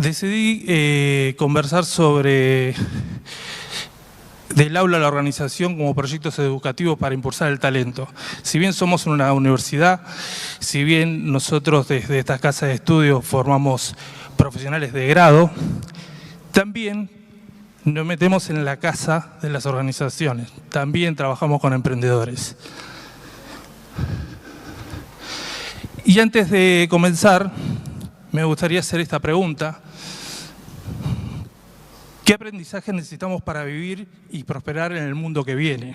Decidí conversar sobre del aula a la organización como proyectos educativos para impulsar el talento. Si bien somos una universidad, si bien nosotros desde esta casa de estudios formamos profesionales de grado, también nos metemos en la casa de las organizaciones, también trabajamos con emprendedores. Y antes de comenzar, me gustaría hacer esta pregunta. ¿Qué aprendizaje necesitamos para vivir y prosperar en el mundo que viene?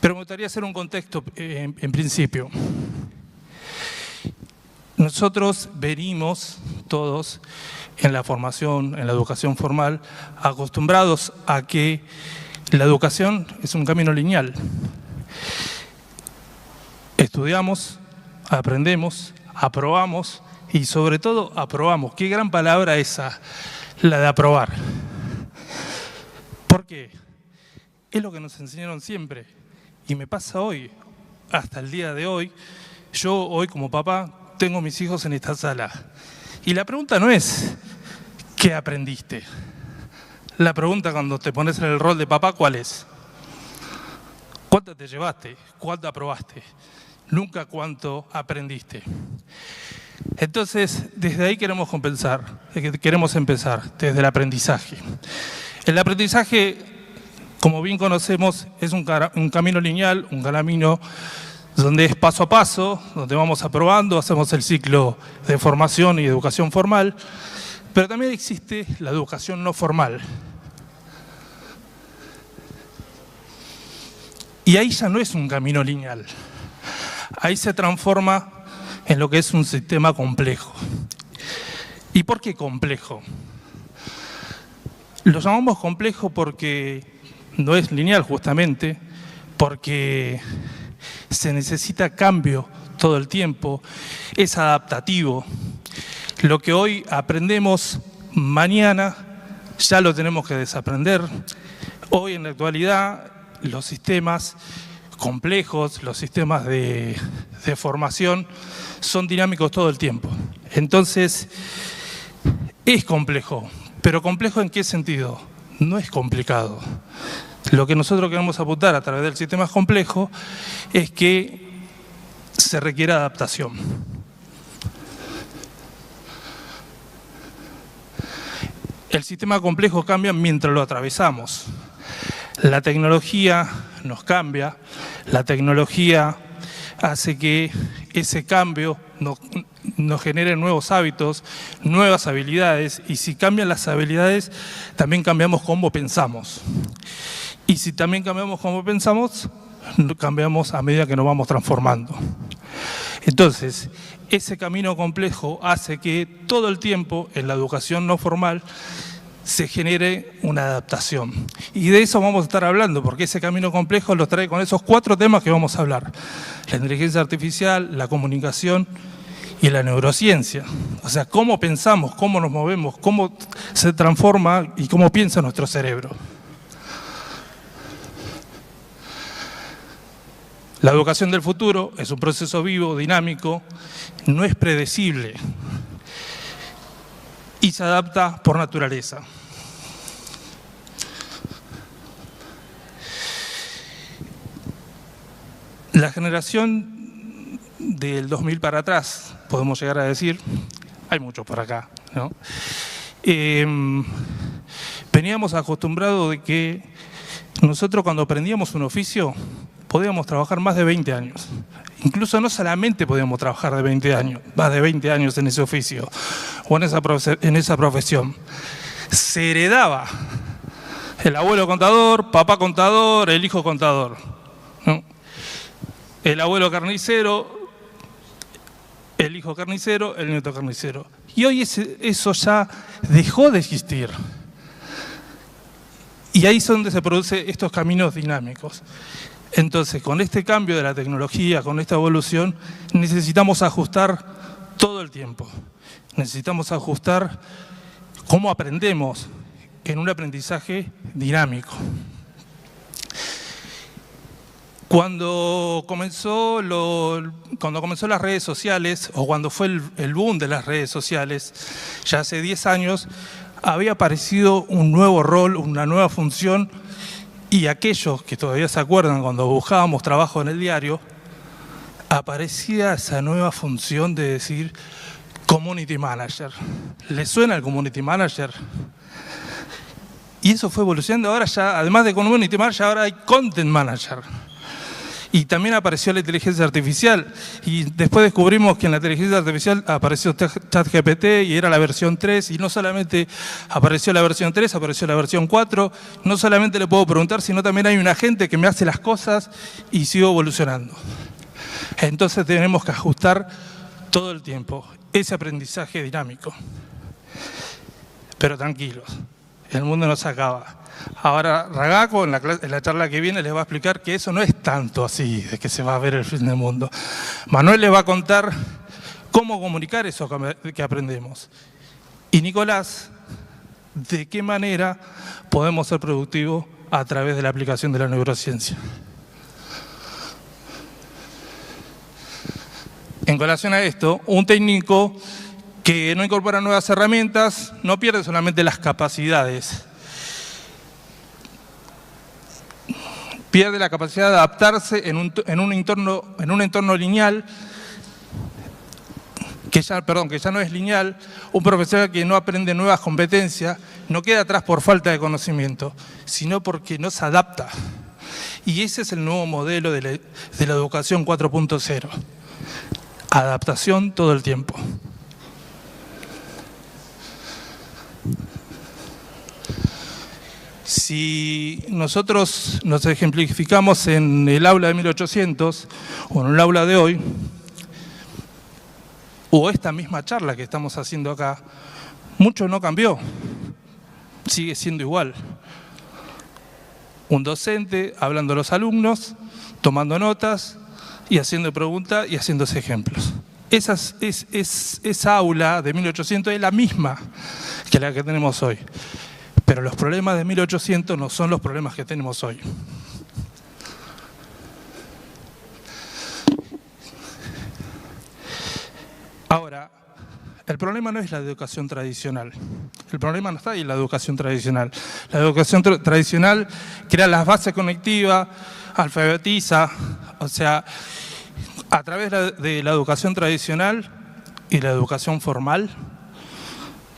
Pero me gustaría hacer un contexto en principio. Nosotros venimos todos en la formación, en la educación formal, acostumbrados a que la educación es un camino lineal. Estudiamos, aprendemos, aprobamos y sobre todo aprobamos. Qué gran palabra esa, la de aprobar. ¿Por qué? Es lo que nos enseñaron siempre y me pasa hoy, hasta el día de hoy. Yo hoy como papá tengo mis hijos en esta sala y la pregunta no es ¿qué aprendiste? La pregunta cuando te pones en el rol de papá, ¿cuál es? ¿Cuánto te llevaste? ¿Cuánto aprobaste? Nunca cuánto aprendiste. Entonces, desde ahí queremos empezar, desde el aprendizaje. El aprendizaje, como bien conocemos, es un camino lineal, un camino donde es paso a paso, donde vamos aprobando, hacemos el ciclo de formación y educación formal, pero también existe la educación no formal. Y ahí ya no es un camino lineal. Ahí se transforma en lo que es un sistema complejo. ¿Y por qué complejo? Lo llamamos complejo porque no es lineal justamente, porque se necesita cambio todo el tiempo, es adaptativo. Lo que hoy aprendemos, mañana ya lo tenemos que desaprender. Hoy en la actualidad los sistemas complejos, los sistemas de formación son dinámicos todo el tiempo. Entonces, es complejo. ¿Pero complejo en qué sentido? No es complicado. Lo que nosotros queremos apuntar a través del sistema complejo es que se requiere adaptación. El sistema complejo cambia mientras lo atravesamos. La tecnología nos cambia, la tecnología hace que ese cambio nos genere nuevos hábitos, nuevas habilidades, y si cambian las habilidades, también cambiamos cómo pensamos. Y si también cambiamos cómo pensamos, cambiamos a medida que nos vamos transformando. Entonces, ese camino complejo hace que todo el tiempo en la educación no formal se genere una adaptación. Y de eso vamos a estar hablando, porque ese camino complejo lo trae con esos 4 temas que vamos a hablar. La inteligencia artificial, la comunicación y la neurociencia. O sea, cómo pensamos, cómo nos movemos, cómo se transforma y cómo piensa nuestro cerebro. La educación del futuro es un proceso vivo, dinámico, no es predecible y se adapta por naturaleza. La generación del 2000 para atrás, podemos llegar a decir, hay muchos por acá, ¿no? Veníamos acostumbrados de que nosotros cuando aprendíamos un oficio podíamos trabajar más de 20 años. Incluso no solamente podíamos trabajar de 20 años, más de 20 años en ese oficio o en esa profesión. Se heredaba el abuelo contador, papá contador, el hijo contador, ¿no? El abuelo carnicero, el hijo carnicero, el nieto carnicero. Y hoy eso ya dejó de existir. Y ahí es donde se producen estos caminos dinámicos. Entonces, con este cambio de la tecnología, con esta evolución, necesitamos ajustar todo el tiempo. Necesitamos ajustar cómo aprendemos en un aprendizaje dinámico. Cuando comenzó las redes sociales, o cuando fue el boom de las redes sociales, ya hace 10 años, había aparecido un nuevo rol, una nueva función, y aquellos que todavía se acuerdan cuando buscábamos trabajo en el diario, aparecía esa nueva función de decir Community Manager. ¿Les suena el Community Manager? Y eso fue evolucionando. Ahora ya, además de Community Manager, ahora hay Content Manager. Y también apareció la inteligencia artificial. Y después descubrimos que en la inteligencia artificial apareció ChatGPT y era la versión 3. Y no solamente apareció la versión 3, apareció la versión 4. No solamente le puedo preguntar, sino también hay un agente que me hace las cosas y sigo evolucionando. Entonces tenemos que ajustar todo el tiempo ese aprendizaje dinámico. Pero tranquilos, el mundo no se acaba. Ahora Ragaco, en la charla que viene, les va a explicar que eso no es tanto así, de que se va a ver el fin del mundo. Manuel les va a contar cómo comunicar eso que aprendemos. Y Nicolás, de qué manera podemos ser productivos a través de la aplicación de la neurociencia. En colación a esto, un técnico que no incorpora nuevas herramientas no pierde solamente las capacidades, pierde la capacidad de adaptarse en un entorno lineal, que ya no es lineal. Un profesional que no aprende nuevas competencias no queda atrás por falta de conocimiento, sino porque no se adapta. Y ese es el nuevo modelo de la educación 4.0. Adaptación todo el tiempo. Si nosotros nos ejemplificamos en el aula de 1800 o en el aula de hoy, o esta misma charla que estamos haciendo acá, mucho no cambió, sigue siendo igual. Un docente hablando a los alumnos, tomando notas y haciendo preguntas y haciéndose ejemplos. Esa aula de 1800 es la misma que la que tenemos hoy. Pero los problemas de 1800 no son los problemas que tenemos hoy. Ahora, el problema no es la educación tradicional. El problema no está ahí en la educación tradicional. La educación tradicional crea las bases conectivas, alfabetiza, o sea, a través de la educación tradicional y la educación formal,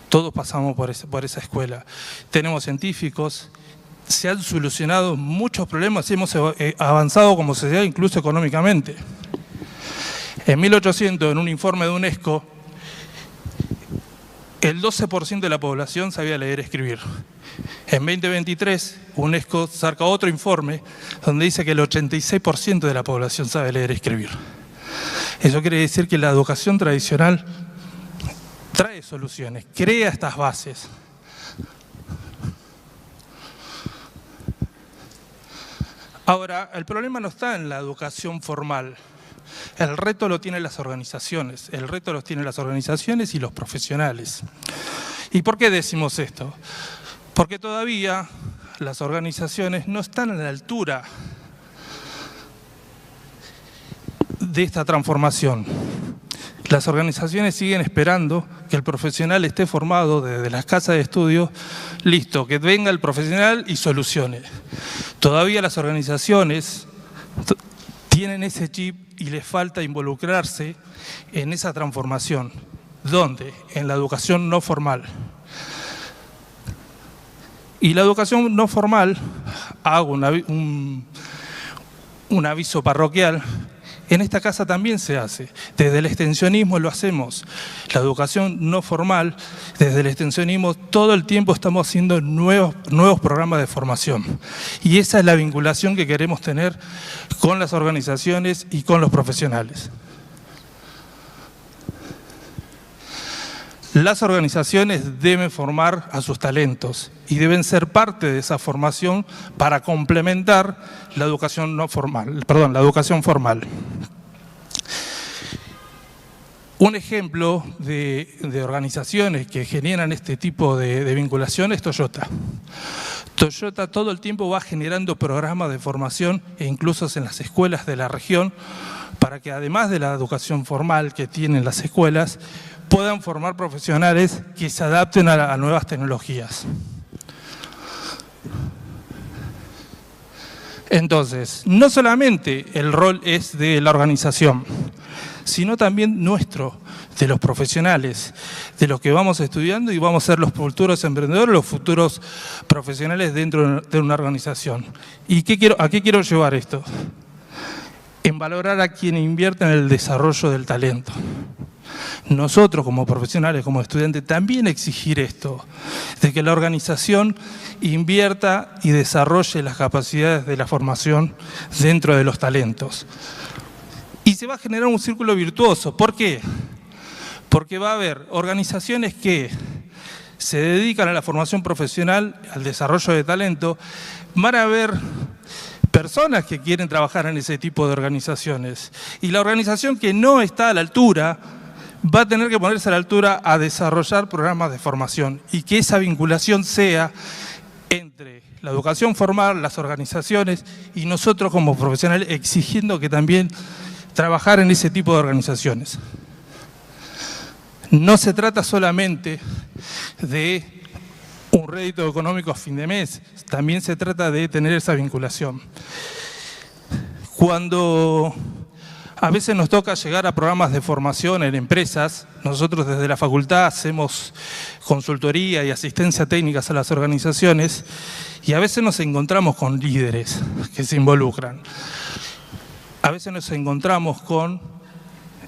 todos pasamos por esa escuela. Tenemos científicos, se han solucionado muchos problemas y hemos avanzado como sociedad, incluso económicamente. En 1800, en un informe de UNESCO, el 12% de la población sabía leer y escribir. En 2023, UNESCO saca otro informe donde dice que el 86% de la población sabe leer y escribir. Eso quiere decir que la educación tradicional trae soluciones, crea estas bases. Ahora, el problema no está en la educación formal. El reto lo tienen las organizaciones. El reto lo tienen las organizaciones y los profesionales. ¿Y por qué decimos esto? Porque todavía las organizaciones no están a la altura de esta transformación. Las organizaciones siguen esperando que el profesional esté formado desde las casas de estudio, listo, que venga el profesional y solucione. Todavía las organizaciones tienen ese chip y les falta involucrarse en esa transformación. ¿Dónde? En la educación no formal. Y la educación no formal, hago un aviso parroquial, en esta casa también se hace. Desde el extensionismo lo hacemos. La educación no formal, desde el extensionismo, todo el tiempo estamos haciendo nuevos programas de formación. Y esa es la vinculación que queremos tener con las organizaciones y con los profesionales. Las organizaciones deben formar a sus talentos y deben ser parte de esa formación para complementar la educación no formal, la educación formal. Un ejemplo de organizaciones que generan este tipo de vinculación es Toyota. Toyota todo el tiempo va generando programas de formación e incluso en las escuelas de la región para que además de la educación formal que tienen las escuelas, puedan formar profesionales que se adapten a nuevas tecnologías. Entonces, no solamente el rol es de la organización, sino también nuestro, de los profesionales, de los que vamos estudiando y vamos a ser los futuros emprendedores, los futuros profesionales dentro de una organización. ¿Y a qué quiero llevar esto? En valorar a quien invierte en el desarrollo del talento. Nosotros como profesionales, como estudiantes, también exigir esto, de que la organización invierta y desarrolle las capacidades de la formación dentro de los talentos. Y se va a generar un círculo virtuoso. ¿Por qué? Porque va a haber organizaciones que se dedican a la formación profesional, al desarrollo de talento, van a haber personas que quieren trabajar en ese tipo de organizaciones. Y la organización que no está a la altura va a tener que ponerse a la altura a desarrollar programas de formación y que esa vinculación sea entre la educación formal, las organizaciones y nosotros como profesionales exigiendo que también trabajar en ese tipo de organizaciones. No se trata solamente de un rédito económico a fin de mes, también se trata de tener esa vinculación. Cuando a veces nos toca llegar a programas de formación en empresas, nosotros desde la facultad hacemos consultoría y asistencia técnicas a las organizaciones y a veces nos encontramos con líderes que se involucran. A veces nos encontramos con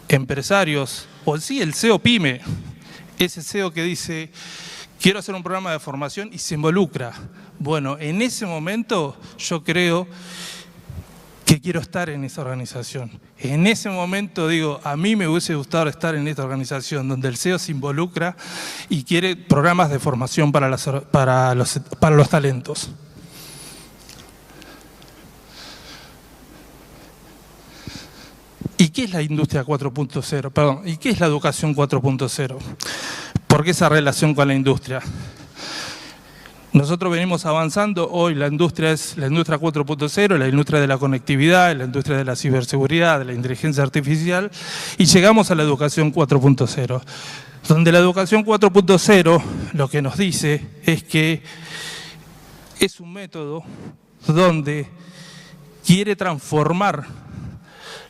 empresarios, o sí, el CEO PYME, ese CEO que dice, quiero hacer un programa de formación y se involucra. Bueno, en ese momento yo creo que quiero estar en esa organización. En ese momento digo, a mí me hubiese gustado estar en esta organización donde el CEO se involucra y quiere programas de formación para los talentos. ¿Y qué es la industria 4.0? Perdón, ¿y qué es la educación 4.0? ¿Por qué esa relación con la industria? Nosotros venimos avanzando, hoy la industria es la industria 4.0, la industria de la conectividad, la industria de la ciberseguridad, de la inteligencia artificial, y llegamos a la educación 4.0, donde la educación 4.0 lo que nos dice es que es un método donde quiere transformar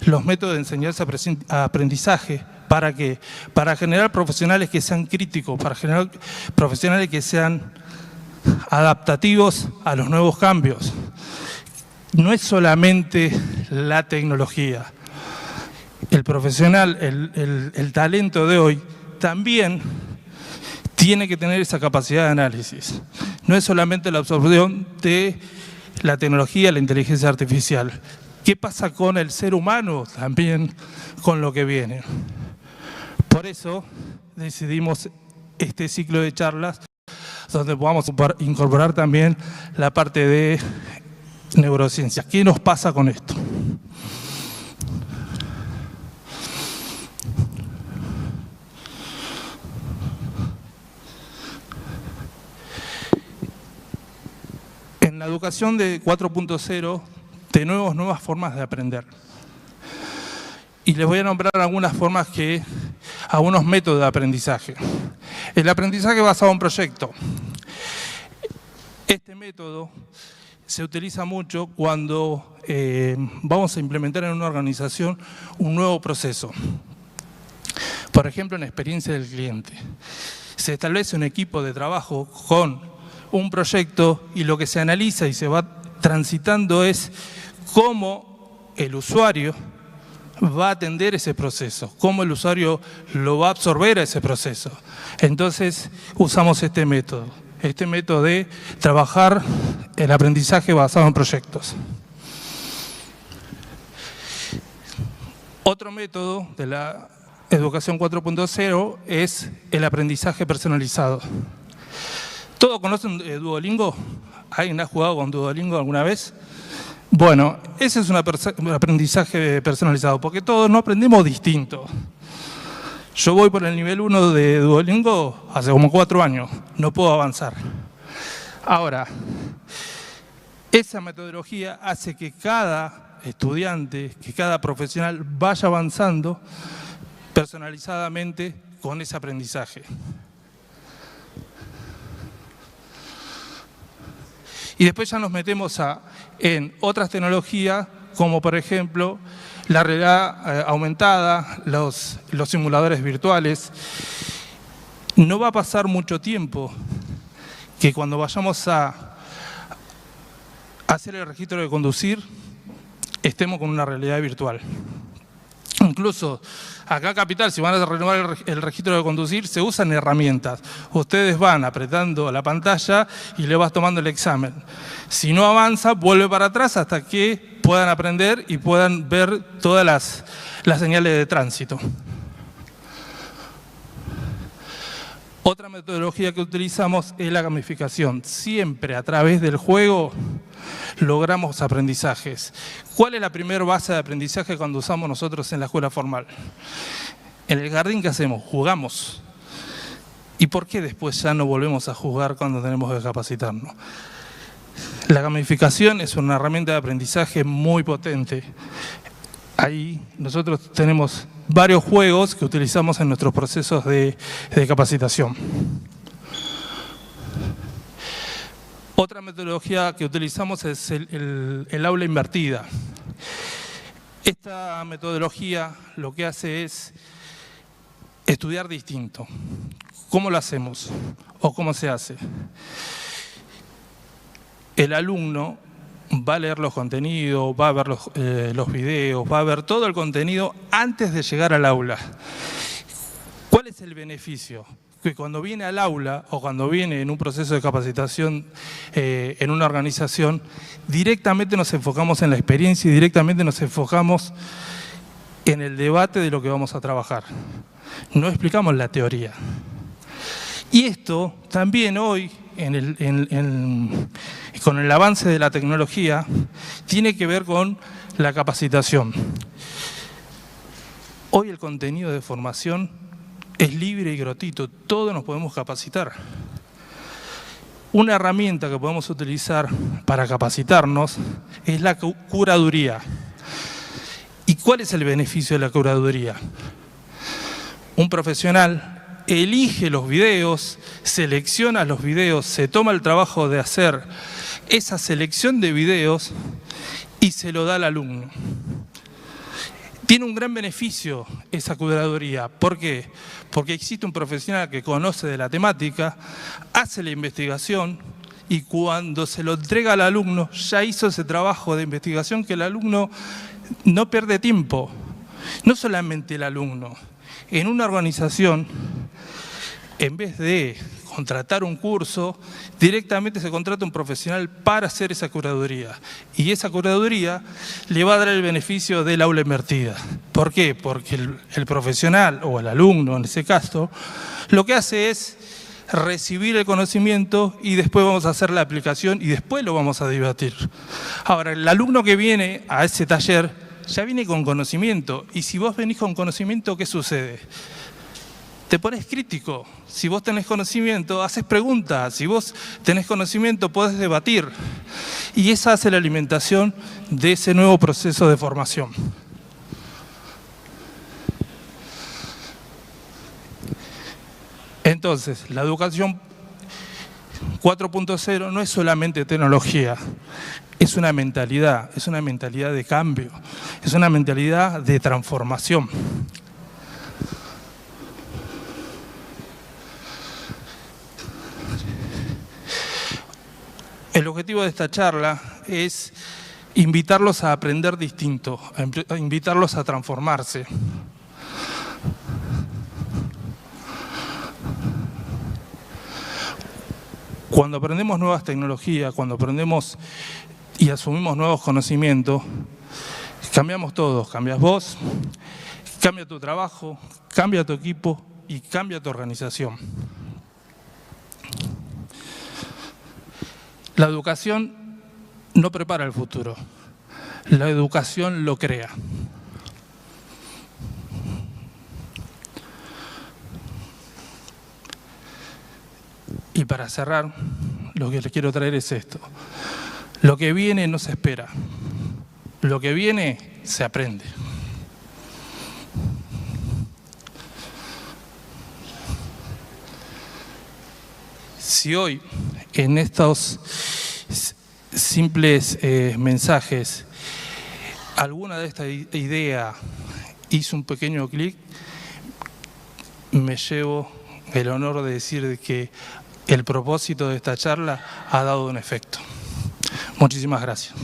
los métodos de enseñanza-aprendizaje. ¿Para qué? Para generar profesionales que sean críticos, para generar profesionales que sean adaptativos a los nuevos cambios. No es solamente la tecnología. El profesional, el talento de hoy también tiene que tener esa capacidad de análisis. No es solamente la absorción de la tecnología, la inteligencia artificial. ¿Qué pasa con el ser humano también con lo que viene? Por eso decidimos este ciclo de charlas donde podamos incorporar también la parte de neurociencias. ¿Qué nos pasa con esto? En la educación de 4.0 tenemos nuevas formas de aprender. Y les voy a nombrar algunos métodos de aprendizaje. El aprendizaje basado en proyecto. Este método se utiliza mucho cuando vamos a implementar en una organización un nuevo proceso. Por ejemplo, en la experiencia del cliente. Se establece un equipo de trabajo con un proyecto y lo que se analiza y se va transitando es cómo el usuario va a atender ese proceso, cómo el usuario lo va a absorber a ese proceso. Entonces usamos este método de trabajar el aprendizaje basado en proyectos. Otro método de la educación 4.0 es el aprendizaje personalizado. ¿Todos conocen Duolingo? ¿Alguien ha jugado con Duolingo alguna vez? Bueno, ese es un aprendizaje personalizado, porque todos no aprendemos distinto. Yo voy por el nivel 1 de Duolingo hace como 4 años, no puedo avanzar. Ahora, esa metodología hace que cada estudiante, que cada profesional vaya avanzando personalizadamente con ese aprendizaje. Y después ya nos metemos en otras tecnologías, como por ejemplo la realidad aumentada, los simuladores virtuales. No va a pasar mucho tiempo que cuando vayamos a hacer el registro de conducir, estemos con una realidad virtual. Incluso acá en Capital, si van a renovar el registro de conducir, se usan herramientas. Ustedes van apretando la pantalla y le vas tomando el examen. Si no avanza, vuelve para atrás hasta que puedan aprender y puedan ver todas las señales de tránsito. Otra metodología que utilizamos es la gamificación. Siempre a través del juego logramos aprendizajes. ¿Cuál es la primera base de aprendizaje cuando usamos nosotros en la escuela formal? En el jardín, ¿qué hacemos? Jugamos. ¿Y por qué después ya no volvemos a jugar cuando tenemos que capacitarnos? La gamificación es una herramienta de aprendizaje muy potente. Ahí nosotros tenemos varios juegos que utilizamos en nuestros procesos de capacitación. Otra metodología que utilizamos es el aula invertida. Esta metodología lo que hace es estudiar distinto. ¿Cómo lo hacemos? ¿O cómo se hace? El alumno va a leer los contenidos, va a ver los videos, va a ver todo el contenido antes de llegar al aula. ¿Cuál es el beneficio? Que cuando viene al aula o cuando viene en un proceso de capacitación en una organización, directamente nos enfocamos en la experiencia y directamente nos enfocamos en el debate de lo que vamos a trabajar. No explicamos la teoría. Y esto también hoy, con el avance de la tecnología, tiene que ver con la capacitación. Hoy el contenido de formación es libre y gratuito, todos nos podemos capacitar. Una herramienta que podemos utilizar para capacitarnos es la curaduría. ¿Y cuál es el beneficio de la curaduría? Un profesional elige los videos, selecciona los videos, se toma el trabajo de hacer esa selección de videos y se lo da al alumno. Tiene un gran beneficio esa curaduría. ¿Por qué? Porque existe un profesional que conoce de la temática, hace la investigación y cuando se lo entrega al alumno ya hizo ese trabajo de investigación que el alumno no pierde tiempo. No solamente el alumno. En una organización, en vez de contratar un curso, directamente se contrata un profesional para hacer esa curaduría. Y esa curaduría le va a dar el beneficio del aula invertida. ¿Por qué? Porque el profesional, o el alumno en ese caso, lo que hace es recibir el conocimiento y después vamos a hacer la aplicación y después lo vamos a debatir. Ahora, el alumno que viene a ese taller ya viene con conocimiento. Y si vos venís con conocimiento, ¿qué sucede? Te pones crítico. Si vos tenés conocimiento, haces preguntas. Si vos tenés conocimiento, podés debatir. Y esa hace la alimentación de ese nuevo proceso de formación. Entonces, la educación 4.0 no es solamente tecnología, es una mentalidad de cambio, es una mentalidad de transformación. El objetivo de esta charla es invitarlos a aprender distinto, a invitarlos a transformarse. Cuando aprendemos nuevas tecnologías, cuando aprendemos y asumimos nuevos conocimientos, cambiamos todos. Cambias vos, cambia tu trabajo, cambia tu equipo y cambia tu organización. La educación no prepara el futuro, la educación lo crea. Y para cerrar, lo que les quiero traer es esto. Lo que viene no se espera. Lo que viene se aprende. Si hoy, en estos simples mensajes, alguna de esta idea hizo un pequeño clic, me llevo el honor de decir que el propósito de esta charla ha dado un efecto. Muchísimas gracias.